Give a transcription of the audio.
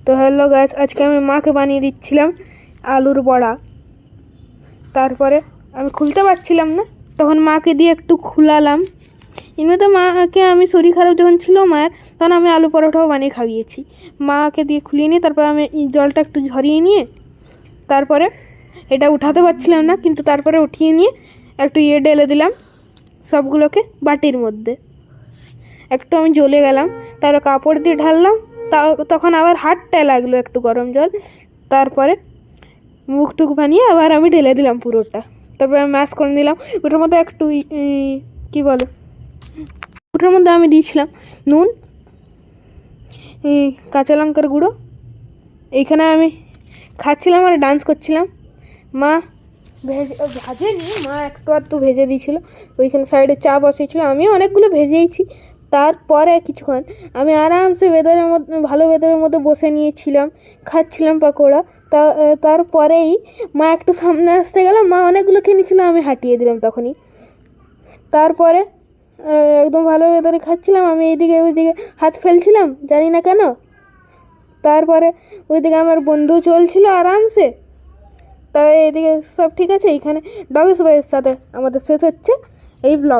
তো hello guys, আজকে আমি মাকে বানিয়ে দিচ্ছিলাম আলুর বড়া। তারপরে আমি খুলতে পারছিলাম না, তখন মাকে দিয়ে একটু খুলালাম। এমনিতে মাকে আমি শরীর খারাপ যখন ছিল মায়ের, তখন আমি আলু পরোটাও বানিয়ে খাইয়েছি। মাকে দিয়ে খুলিয়ে নিয়ে তারপর আমি জলটা একটু ঝরিয়ে নিয়ে তারপরে এটা উঠাতে পারছিলাম না, কিন্তু তারপরে উঠিয়ে নিয়ে একটু ঢেলে দিলাম সবগুলোকে বাটির মধ্যে। একটু আমি জ্বলে গেলাম, তারপর কাপড় দিয়ে ঢাললাম। তখন আবার হাতটা লাগলো একটু গরম জল। তারপরে মুখ টুক বানিয়ে আবার আমি ঢেলে দিলাম পুরোটা। তারপরে আমি ম্যাশ করে নিলাম। ওটার মধ্যে একটু কী বলে, ওটার মধ্যে আমি দিয়েছিলাম নুন, কাঁচা লঙ্কার গুঁড়ো। এইখানে আমি খাচ্ছিলাম আর ডান্স করছিলাম। মা ভাজেনি, মা একটু আধটু ভেজে দিয়েছিলো। ওইখানে সাইডে চা বসিয়েছিল, আমিও অনেকগুলো ভেজেইছি। তারপরে কিছুক্ষণ আমি আরামসে ওয়েদারের মধ্যে, ভালো ওয়েদারের মধ্যে বসে নিয়েছিলাম, খাচ্ছিলাম পকোড়া। তারপরেই মা একটু সামনে আসতে গেলাম, মা অনেকগুলো খেয়ে নিয়েছিল, আমি হাঁটিয়ে দিলাম তখনই। তারপরে একদম ভালো ওয়েদারে খাচ্ছিলাম, আমি এইদিকে ওইদিকে হাত ফেলছিলাম, জানি না কেন। তারপরে ওইদিকে আমার বন্ধু চলছিল আরামসে। তবে এইদিকে সব ঠিক আছে। এইখানে ডগিস বয়ের সাথে আমাদের শেষ হচ্ছে এই ব্লগ।